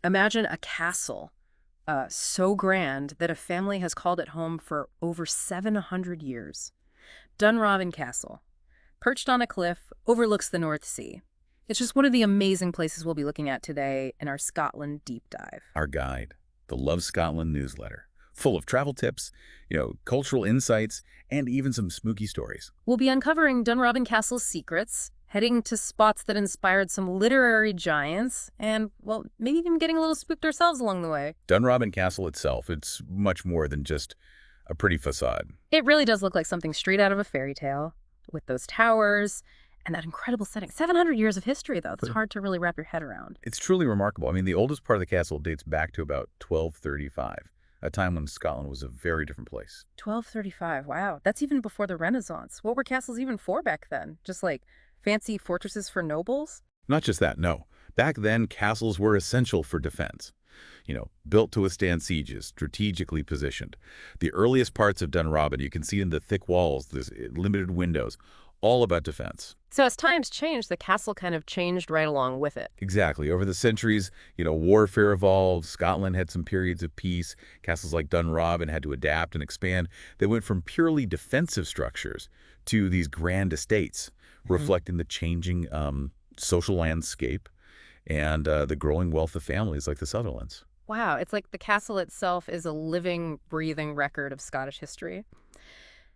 Imagine a castle so grand that a family has called it home for over 700 years. Dunrobin Castle, perched on a cliff, overlooks the North Sea. It's just one of the amazing places we'll be looking at today in our Scotland deep dive. Our guide, the Love Scotland newsletter, full of travel tips, cultural insights, and even some spooky stories. We'll be uncovering Dunrobin Castle's secrets, heading to spots that inspired some literary giants, and, well, maybe even getting a little spooked ourselves along the way. Dunrobin Castle itself, it's much more than just a pretty facade. It really does look like something straight out of a fairy tale, with those towers and that incredible setting. 700 years of history, though. It's hard to really wrap your head around. It's truly remarkable. I mean, the oldest part of the castle dates back to about 1235, a time when Scotland was a very different place. 1235, wow. That's even before the Renaissance. What were castles even for back then? Just like fancy fortresses for nobles? Not just that, no. Back then, castles were essential for defense. Built to withstand sieges, strategically positioned. The earliest parts of Dunrobin, you can see in the thick walls, there's limited windows, all about defense. So as times changed, the castle kind of changed right along with it. Exactly. Over the centuries, warfare evolved. Scotland had some periods of peace. Castles like Dunrobin had to adapt and expand. They went from purely defensive structures to these grand estates, reflecting the changing social landscape and the growing wealth of families like the Sutherlands. Wow, it's like the castle itself is a living, breathing record of Scottish history.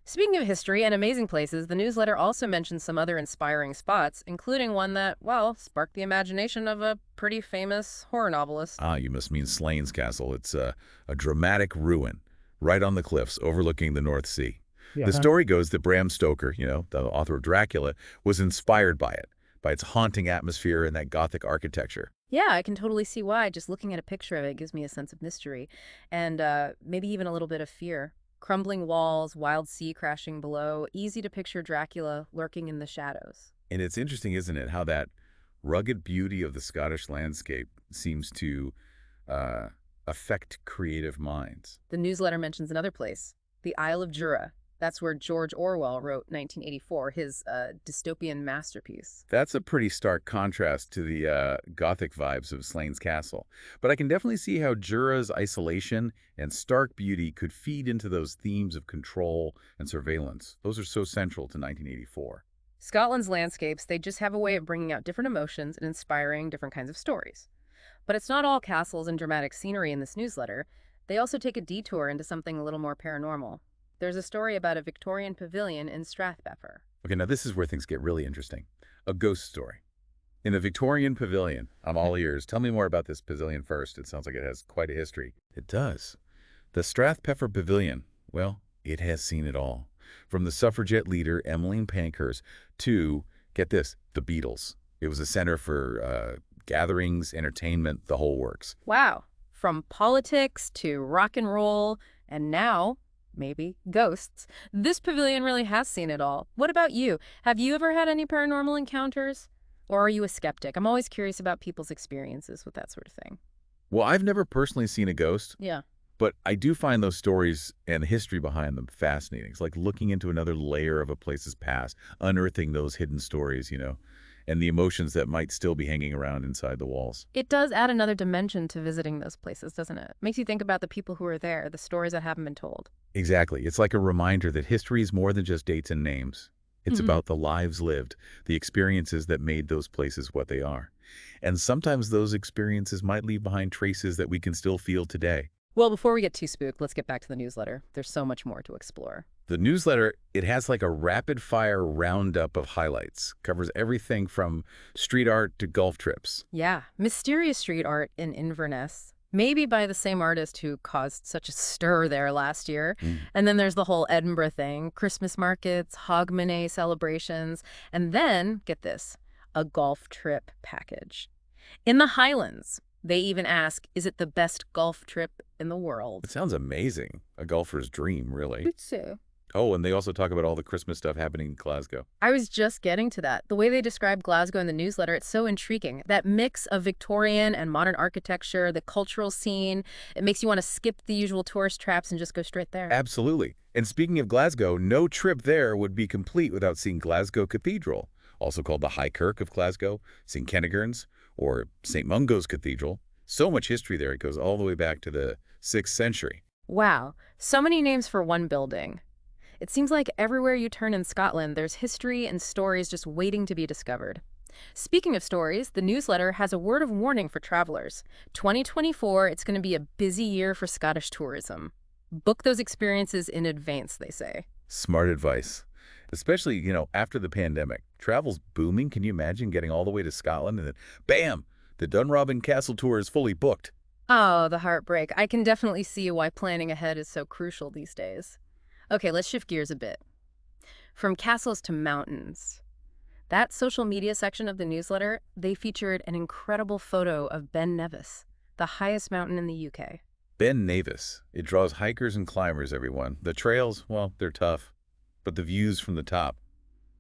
Speaking of history and amazing places, the newsletter also mentions some other inspiring spots, including one that, well, sparked the imagination of a pretty famous horror novelist. Ah, you must mean Slane's Castle. It's a dramatic ruin right on the cliffs overlooking the North Sea. Yeah. The story goes that Bram Stoker, the author of Dracula, was inspired by it, by its haunting atmosphere and that Gothic architecture. Yeah, I can totally see why. Just looking at a picture of it gives me a sense of mystery and maybe even a little bit of fear. Crumbling walls, wild sea crashing below, easy to picture Dracula lurking in the shadows. And it's interesting, isn't it, how that rugged beauty of the Scottish landscape seems to affect creative minds. The newsletter mentions another place, the Isle of Jura. That's where George Orwell wrote 1984, his dystopian masterpiece. That's a pretty stark contrast to the Gothic vibes of Slane's Castle. But I can definitely see how Jura's isolation and stark beauty could feed into those themes of control and surveillance. Those are so central to 1984. Scotland's landscapes, they just have a way of bringing out different emotions and inspiring different kinds of stories. But it's not all castles and dramatic scenery in this newsletter. They also take a detour into something a little more paranormal. There's a story about a Victorian pavilion in Strathpeffer. Okay, now this is where things get really interesting. A ghost story. In the Victorian pavilion, I'm all ears. Tell me more about this pavilion first. It sounds like it has quite a history. It does. The Strathpeffer Pavilion, well, it has seen it all. From the suffragette leader, Emmeline Pankhurst, to, get this, the Beatles. It was a center for gatherings, entertainment, the whole works. Wow. From politics to rock and roll, and now, maybe, ghosts. This pavilion really has seen it all. What about you? Have you ever had any paranormal encounters? Or are you a skeptic? I'm always curious about people's experiences with that sort of thing. Well, I've never personally seen a ghost, Yeah. but I do find those stories and the history behind them fascinating. It's like looking into another layer of a place's past, unearthing those hidden stories, and the emotions that might still be hanging around inside the walls. It does add another dimension to visiting those places, doesn't it? Makes you think about the people who are there, the stories that haven't been told. Exactly. It's like a reminder that history is more than just dates and names. It's Mhm. about the lives lived, the experiences that made those places what they are. And sometimes those experiences might leave behind traces that we can still feel today. Well, before we get too spooked, let's get back to the newsletter. There's so much more to explore. The newsletter, it has like a rapid-fire roundup of highlights. Covers everything from street art to golf trips. Yeah, mysterious street art in Inverness, maybe by the same artist who caused such a stir there last year. And then there's the whole Edinburgh thing, Christmas markets, Hogmanay celebrations, and then, get this, a golf trip package. In the Highlands, they even ask, is it the best golf trip in the world? It sounds amazing. A golfer's dream, really. It's so. Oh, and they also talk about all the Christmas stuff happening in Glasgow. I was just getting to that. The way they describe Glasgow in the newsletter, it's so intriguing. That mix of Victorian and modern architecture, the cultural scene, it makes you want to skip the usual tourist traps and just go straight there. Absolutely. And speaking of Glasgow, no trip there would be complete without seeing Glasgow Cathedral, also called the High Kirk of Glasgow, St. Kentigern's, or St. Mungo's Cathedral. So much history there. It goes all the way back to the 6th century. Wow, so many names for one building. It seems like everywhere you turn in Scotland, there's history and stories just waiting to be discovered. Speaking of stories, the newsletter has a word of warning for travelers. 2024, it's going to be a busy year for Scottish tourism. Book those experiences in advance, they say. Smart advice. Especially, after the pandemic. Travel's booming. Can you imagine getting all the way to Scotland and then, bam, the Dunrobin Castle tour is fully booked? Oh, the heartbreak. I can definitely see why planning ahead is so crucial these days. Okay, let's shift gears a bit. From castles to mountains. That social media section of the newsletter, they featured an incredible photo of Ben Nevis, the highest mountain in the UK. Ben Nevis. It draws hikers and climbers, everyone. The trails, well, they're tough. But the views from the top,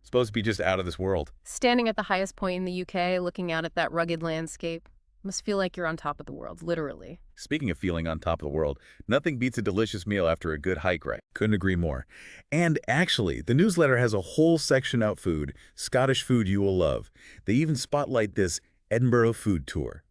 supposed to be just out of this world. Standing at the highest point in the UK, looking out at that rugged landscape, must feel like you're on top of the world, literally. Speaking of feeling on top of the world, nothing beats a delicious meal after a good hike, right? Couldn't agree more. And actually, the newsletter has a whole section out food, Scottish food you will love. They even spotlight this Edinburgh food tour.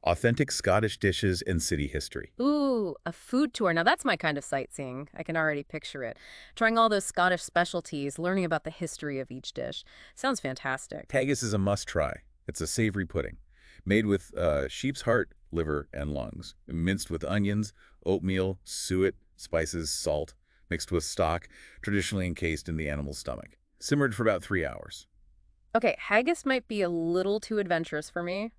Authentic Scottish dishes and city history. Ooh, a food tour. Now that's my kind of sightseeing. I can already picture it. Trying all those Scottish specialties, learning about the history of each dish. Sounds fantastic. Haggis is a must-try. It's a savory pudding, made with sheep's heart, liver, and lungs, minced with onions, oatmeal, suet, spices, salt, mixed with stock, traditionally encased in the animal's stomach. Simmered for about 3 hours. Okay, haggis might be a little too adventurous for me,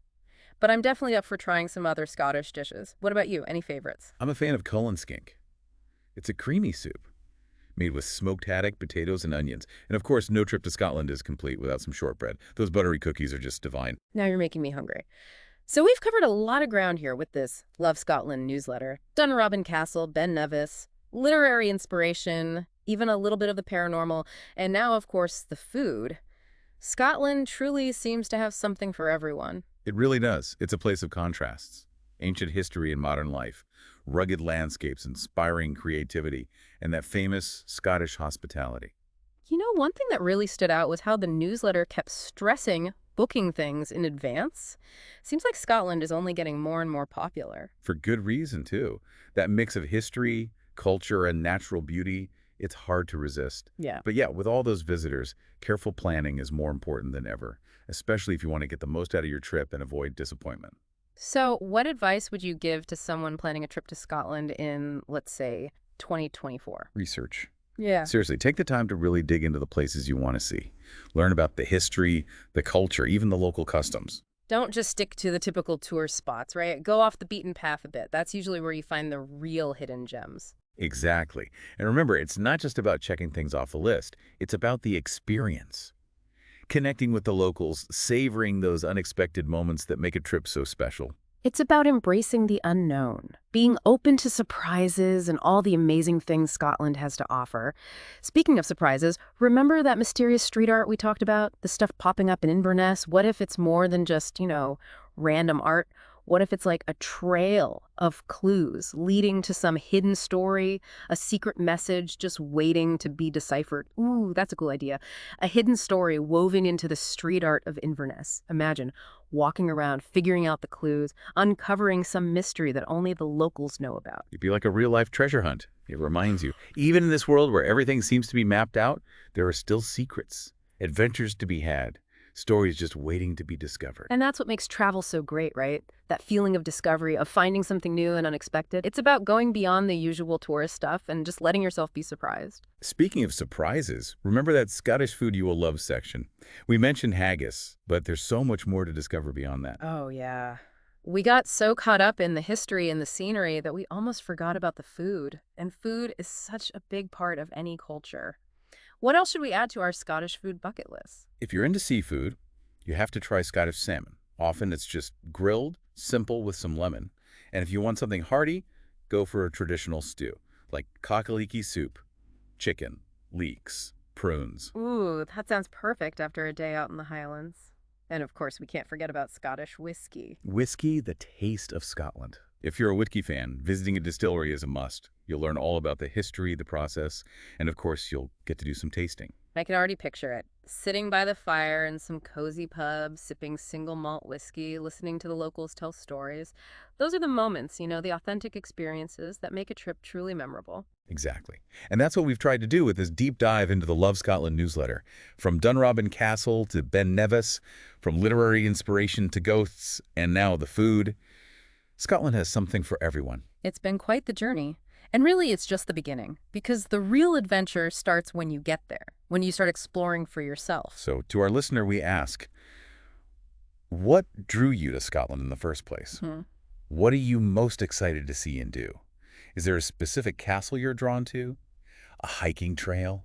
but I'm definitely up for trying some other Scottish dishes. What about you? Any favorites? I'm a fan of Cullen skink. It's a creamy soup, made with smoked haddock, potatoes, and onions. And of course, no trip to Scotland is complete without some shortbread. Those buttery cookies are just divine. Now you're making me hungry. So we've covered a lot of ground here with this Love Scotland newsletter. Dunrobin Castle, Ben Nevis, literary inspiration, even a little bit of the paranormal, and now, of course, the food. Scotland truly seems to have something for everyone. It really does. It's a place of contrasts. Ancient history and modern life, rugged landscapes, inspiring creativity, and that famous Scottish hospitality. You know, one thing that really stood out was how the newsletter kept stressing booking things in advance. Seems like Scotland is only getting more and more popular. For good reason, too. That mix of history, culture, and natural beauty, it's hard to resist. Yeah. But yeah, with all those visitors, careful planning is more important than ever, especially if you want to get the most out of your trip and avoid disappointment. So, what advice would you give to someone planning a trip to Scotland in, let's say, 2024? Research. Yeah. Seriously, take the time to really dig into the places you want to see. Learn about the history, the culture, even the local customs. Don't just stick to the typical tour spots, right? Go off the beaten path a bit. That's usually where you find the real hidden gems. Exactly. And remember, it's not just about checking things off a list. It's about the experience. Connecting with the locals, savoring those unexpected moments that make a trip so special. It's about embracing the unknown, being open to surprises and all the amazing things Scotland has to offer. Speaking of surprises, remember that mysterious street art we talked about? The stuff popping up in Inverness? What if it's more than just, random art? What if it's like a trail of clues leading to some hidden story, a secret message just waiting to be deciphered? Ooh, that's a cool idea. A hidden story woven into the street art of Inverness. Imagine walking around, figuring out the clues, uncovering some mystery that only the locals know about. It'd be like a real-life treasure hunt. It reminds you, even in this world where everything seems to be mapped out, there are still secrets, adventures to be had, stories just waiting to be discovered. And that's what makes travel so great, right? That feeling of discovery, of finding something new and unexpected. It's about going beyond the usual tourist stuff and just letting yourself be surprised. Speaking of surprises, remember that Scottish food you will love section? We mentioned haggis, but there's so much more to discover beyond that. Oh, yeah. We got so caught up in the history and the scenery that we almost forgot about the food. And food is such a big part of any culture. What else should we add to our Scottish food bucket list? If you're into seafood, you have to try Scottish salmon. Often it's just grilled, simple with some lemon. And if you want something hearty, go for a traditional stew, like cock-a-leekie soup, chicken, leeks, prunes. Ooh, that sounds perfect after a day out in the Highlands. And of course, we can't forget about Scottish whiskey. Whiskey, the taste of Scotland. If you're a whiskey fan, visiting a distillery is a must. You'll learn all about the history, the process, and of course, you'll get to do some tasting. I can already picture it. Sitting by the fire in some cozy pub, sipping single malt whiskey, listening to the locals tell stories. Those are the moments, the authentic experiences that make a trip truly memorable. Exactly. And that's what we've tried to do with this deep dive into the Love Scotland newsletter. From Dunrobin Castle to Ben Nevis, from literary inspiration to ghosts, and now the food. Scotland has something for everyone. It's been quite the journey. And really, it's just the beginning, because the real adventure starts when you get there, when you start exploring for yourself. So to our listener, we ask, what drew you to Scotland in the first place? Hmm. What are you most excited to see and do? Is there a specific castle you're drawn to? A hiking trail?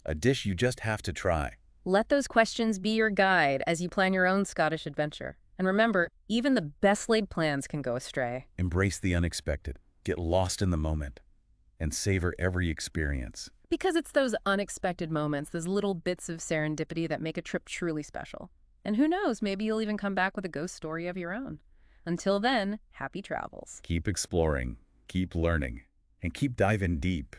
A dish you just have to try? Let those questions be your guide as you plan your own Scottish adventure. And remember, even the best laid plans can go astray. Embrace the unexpected. Get lost in the moment. And savor every experience. Because it's those unexpected moments, those little bits of serendipity that make a trip truly special. And who knows, maybe you'll even come back with a ghost story of your own. Until then, happy travels. Keep exploring, keep learning, and keep diving deep.